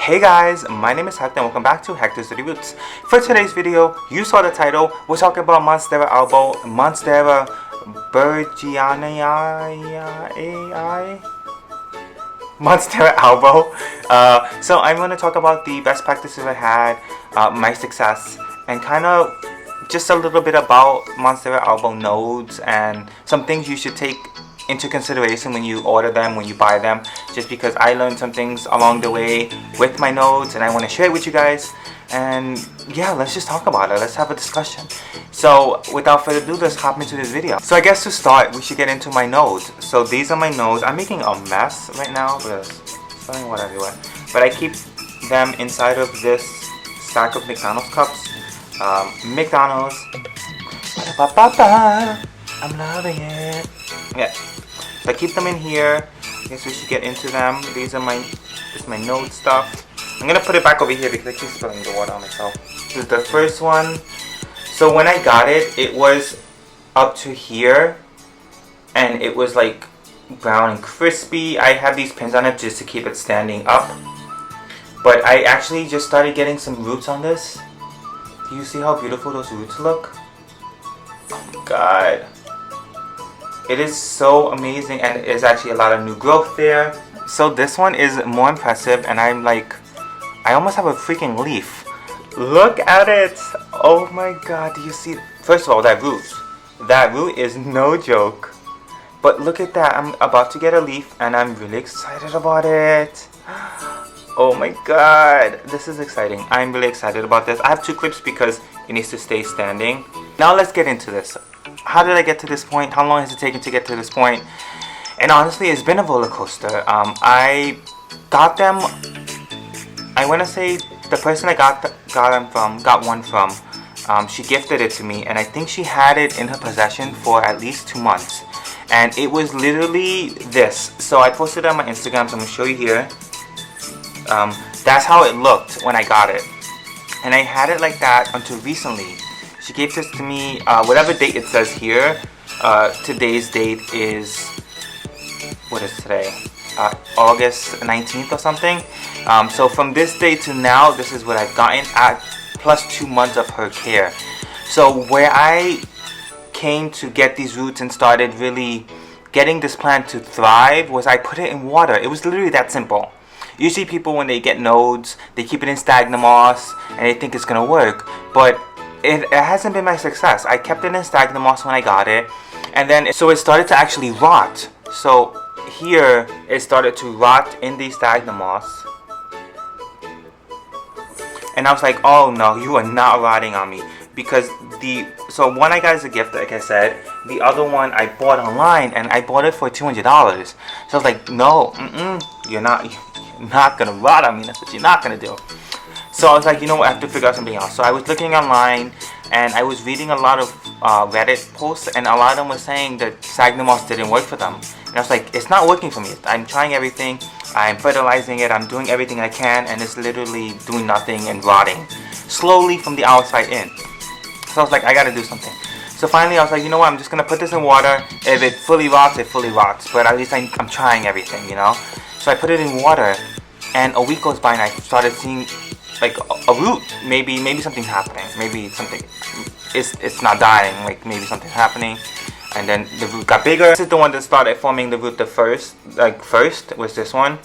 Hey guys, my name is Hector and welcome back to Hector's City Roots. For today's video, you saw the title, we're talking about Monstera Albo, Monstera Borsigiana Monstera Albo. So I'm going to talk about the best practices I had, my success, and kind of just a little bit about Monstera Albo nodes and some things you should take into consideration when you order them, when you buy them, just because I learned some things along the way with my nodes and I want to share it with you guys. And yeah, let's just talk about it. Let's have a discussion. So without further ado, let's hop into this video. So I guess to start, we should get into my nodes. So these are my nodes. I'm making a mess right now because throwing water everywhere. But I keep them inside of this stack of McDonald's cups. McDonald's. I'm loving it. Yeah. So I keep them in here. I guess we should get into them. These are my node stuff. I'm gonna put it back over here because I keep spilling the water on myself. This is the first one. So when I got it, it was up to here, and it was like brown and crispy. I had these pins on it just to keep it standing up. But I actually just started getting some roots on this. Do you see how beautiful those roots look? Oh my god. It is so amazing, and there's actually a lot of new growth there. So this one is more impressive, and I'm like, I almost have a freaking leaf. Look at it! Oh my god, do you see? First of all, that root is no joke. But look at that, I'm about to get a leaf, and I'm really excited about it. Oh my god, this is exciting. I'm really excited about this. I have two clips because it needs to stay standing. Now let's get into this. How did I get to this point? How long has it taken to get to this point? And honestly, it's been a roller coaster. I got them. I want to say the person I got one from. She gifted it to me, and I think she had it in her possession for at least 2 months. And it was literally this. So I posted it on my Instagram. So I'm gonna show you here. That's how it looked when I got it, and I had it like that until recently. She gave this to me, whatever date it says here. Today's date is, what is today? August 19th or something. So from this day to now, this is what I've gotten at plus 2 months of her care. So where I came to get these roots and started really getting this plant to thrive was I put it in water. It was literally that simple. Usually people, when they get nodes, they keep it in sphagnum moss and they think it's gonna work, but it hasn't been my success. I kept it in sphagnum moss when I got it, and then so it started to actually rot. So here it started to rot in the sphagnum moss, and I was like, oh no, you are not rotting on me, because so one I got as a gift, like I said. The other one I bought online, and I bought it for $200. So I was like, no, you're not gonna rot on me. That's what you're not gonna do. So I was like, you know what, I have to figure out something else. So I was looking online, and I was reading a lot of Reddit posts, and a lot of them were saying that sphagnum moss didn't work for them. And I was like, it's not working for me. I'm trying everything. I'm fertilizing it. I'm doing everything I can, and it's literally doing nothing and rotting slowly from the outside in. So I was like, I gotta do something. So finally I was like, you know what, I'm just gonna put this in water. If it fully rots, it fully rots. But at least I'm trying everything, you know. So I put it in water, and a week goes by, and I started seeing like a root. Maybe something's happening. Maybe something, it's not dying. Like maybe something's happening. And then the root got bigger. This is the one that started forming the root first was this one.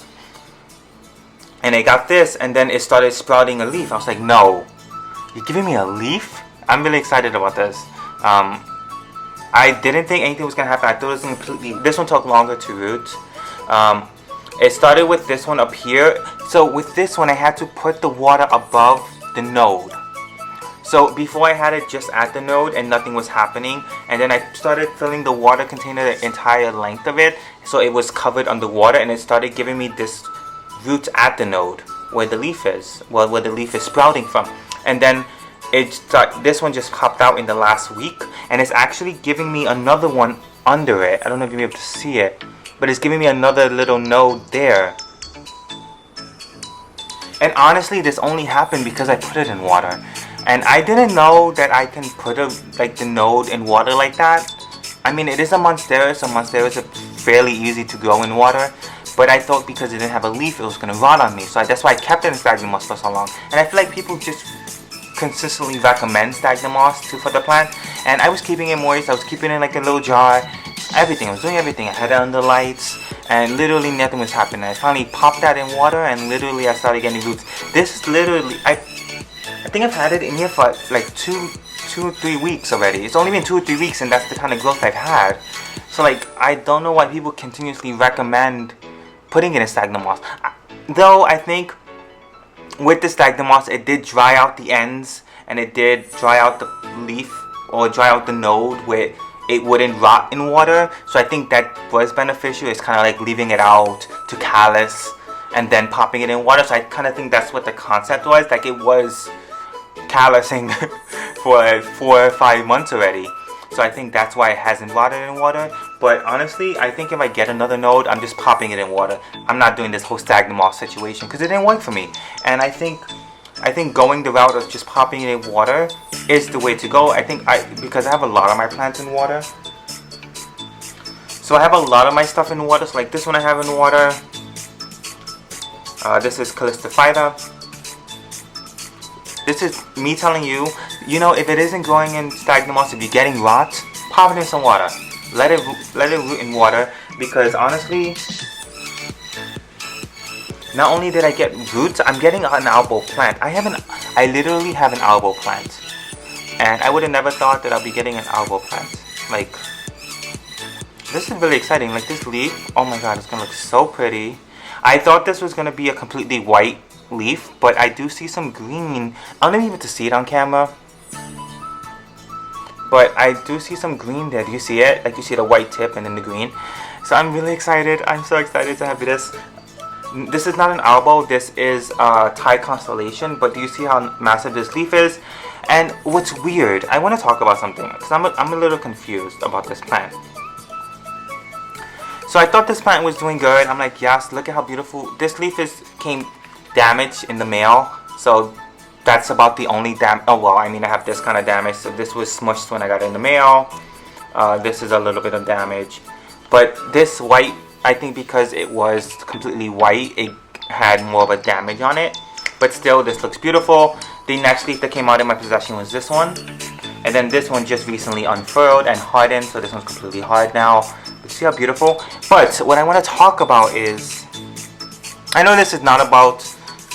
And it got this, and then it started sprouting a leaf. I was like, no, you're giving me a leaf? I'm really excited about this. I didn't think anything was gonna happen. I thought it was completely. This one took longer to root. It started with this one up here. So with this one, I had to put the water above the node. So before I had it just at the node and nothing was happening, and then I started filling the water container the entire length of it, so it was covered underwater, and it started giving me this root at the node where the leaf is, where the leaf is sprouting from. And then this one just popped out in the last week, and it's actually giving me another one under it. I don't know if you'll be able to see it, but it's giving me another little node there. And honestly, this only happened because I put it in water. And I didn't know that I can put the node in water like that. I mean, it is a Monstera, so Monsteras are fairly easy to grow in water. but I thought because it didn't have a leaf, it was gonna rot on me. So that's why I kept it in sphagnum moss for so long. And I feel like people just consistently recommend sphagnum moss for the plant, and I was keeping it moist. I was keeping it in like a little jar. Everything, I was doing everything. I had it under lights, and literally nothing was happening. I finally popped that in water, and literally I started getting roots. This is literally, I think I've had it in here for like 2 or 3 weeks already. It's only been 2 or 3 weeks, and that's the kind of growth I've had. So like, I don't know why people continuously recommend putting it in sphagnum moss. Though I think with the sphagnum moss, it did dry out the ends, and it did dry out the leaf, or dry out the node where it wouldn't rot in water. So I think that was beneficial. It's kind of like leaving it out to callus and then popping it in water. So I kind of think that's what the concept was. Like, it was callousing for like 4 or 5 months already. So I think that's why it hasn't rotted in water. But honestly, I think if I get another node, I'm just popping it in water. I'm not doing this whole sphagnum moss situation because it didn't work for me. And I think going the route of just popping it in water is the way to go. Because I have a lot of my plants in water. So I have a lot of my stuff in water. So like this one I have in water. This is Calistophyta. This is me telling you, if it isn't growing in sphagnum moss, if you're getting rot, pop it in some water. Let it root in water, because honestly, not only did I get roots, I'm getting an albo plant. I literally have an albo plant, and I would have never thought that I'll be getting an albo plant. Like, this is really exciting. Like this leaf, oh my god, it's gonna look so pretty. I thought this was gonna be a completely white leaf, but I do see some green. I don't even get to see it on camera, but I do see some green there. Do you see it? Like, you see the white tip and then the green. So I'm really excited. I'm so excited to have this. This is not an albo. This is a Thai constellation. But do you see how massive this leaf is? And what's weird, I want to talk about something, because I'm a little confused about this plant. So I thought this plant was doing good. I'm like, yes, look at how beautiful. This leaf came damaged in the mail. So that's about the only damage. Oh well, I mean, I have this kind of damage. So this was smushed when I got it in the mail. This is a little bit of damage. But this white, I think because it was completely white, it had more of a damage on it. But still, this looks beautiful. The next leaf that came out in my possession was this one. And then this one just recently unfurled and hardened. So this one's completely hard now. But see how beautiful? But what I want to talk about is, I know this is not about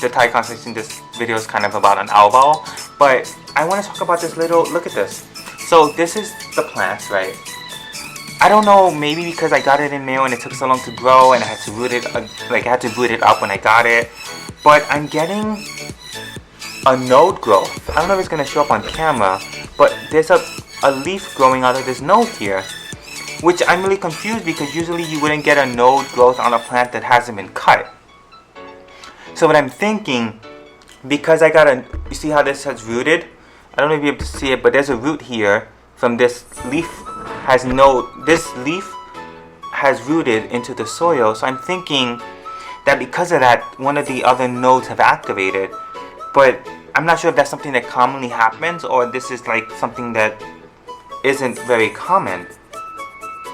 the Thai constellation. This video is kind of about an albo, but I want to talk about this little, look at this. So this is the plant, right? I don't know, maybe because I got it in mail and it took so long to grow and I had to root it, I had to root it up when I got it. But I'm getting a node growth. I don't know if it's going to show up on camera, but there's a leaf growing out of this node here. Which I'm really confused, because usually you wouldn't get a node growth on a plant that hasn't been cut. So what I'm thinking, because I got you see how this has rooted? I don't know if you're able to see it, but there's a root here from this leaf. This leaf has rooted into the soil. So I'm thinking that because of that, one of the other nodes have activated. But I'm not sure if that's something that commonly happens, or this is like something that isn't very common.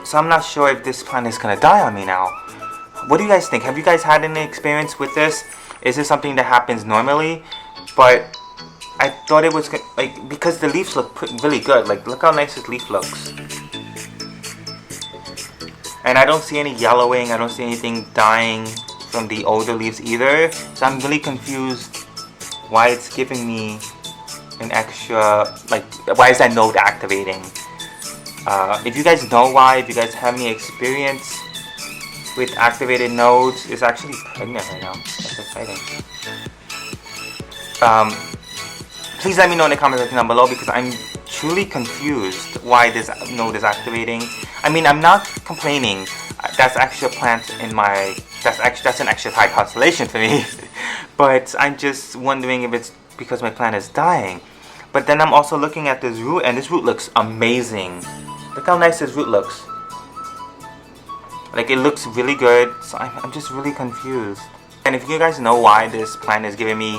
So I'm not sure if this plant is gonna die on me now. What do you guys think? Have you guys had any experience with this? Is this something that happens normally? But I thought it was like, because the leaves look really good. Like, look how nice this leaf looks. And I don't see any yellowing. I don't see anything dying from the older leaves either. So I'm really confused why it's giving me an extra, like, why is that node activating? If you guys know why, if you guys have any experience with activated nodes, it's actually pregnant right now. That's exciting. Please let me know in the comment section down below, because I'm truly confused why this node is activating. I mean, I'm not complaining. That's actually a plant in my, that's an extra Thai constellation for me. But I'm just wondering if it's because my plant is dying. But then I'm also looking at this root, and this root looks amazing. Look how nice this root looks. Like, it looks really good. So I'm just really confused. And if you guys know why this plant is giving me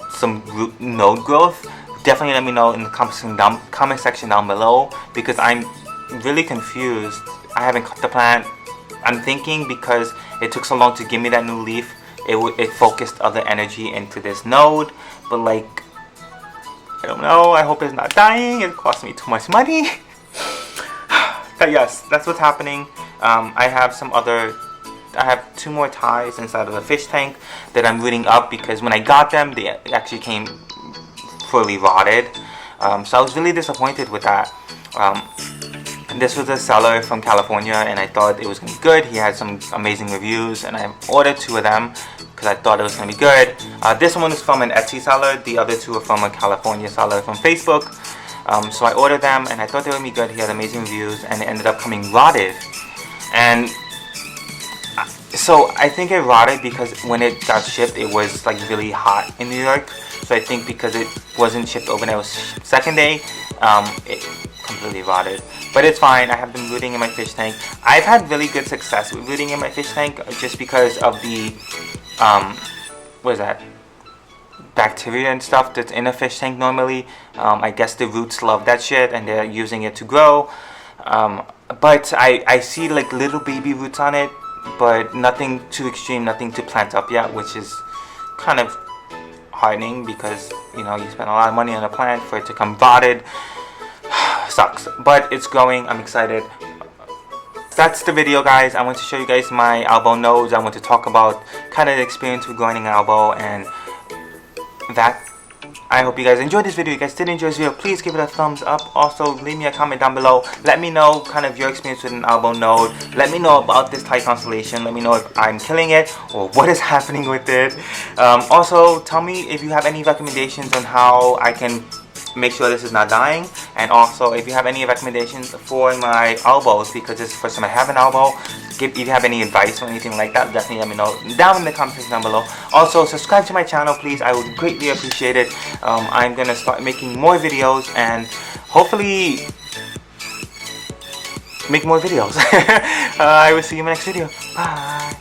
some root node growth, definitely let me know in the comment section down below, because I'm really confused. I haven't cut the plant. I'm thinking because it took so long to give me that new leaf, it focused other energy into this node. But like, I don't know, I hope it's not dying. It cost me too much money. But yes, that's what's happening. I have 2 more ties inside of the fish tank that I'm rooting up, because when I got them, they actually came fully rotted. So I was really disappointed with that. This was a seller from California, and I thought it was going to be good. He had some amazing reviews, and I ordered 2 of them because I thought it was going to be good. This one is from an Etsy seller. The other 2 are from a California seller from Facebook. So I ordered them, and I thought they would be good. He had amazing reviews, and it ended up coming rotted. And so I think it rotted because when it got shipped, it was like really hot in New York. So I think because it wasn't shipped overnight, it was second day, it completely rotted. But it's fine. I have been rooting in my fish tank. I've had really good success with rooting in my fish tank just because of the what is that, bacteria and stuff that's in a fish tank normally. I guess the roots love that shit and they're using it to grow. But I see like little baby roots on it, but nothing too extreme, nothing to plant up yet, which is kind of heartening because, you know, you spend a lot of money on a plant for it to come rotted. Sucks, but it's growing. I'm excited. That's the video, guys. I want to show you guys my elbow nodes. I want to talk about kind of the experience with growing an elbow and that. I hope you guys enjoyed this video. If you guys did enjoy this video, please give it a thumbs up. Also, leave me a comment down below. Let me know kind of your experience with an elbow node. Let me know about this Thai constellation. Let me know if I'm killing it or what is happening with it. Also, tell me if you have any recommendations on how I can make sure this is not dying. And also, if you have any recommendations for my elbows, because this is the first time I have an elbow, if you have any advice or anything like that, definitely let me know down in the comment section down below. Also, subscribe to my channel, please. I would greatly appreciate it. I'm gonna start making more videos and hopefully make more videos. I will see you in my next video. Bye.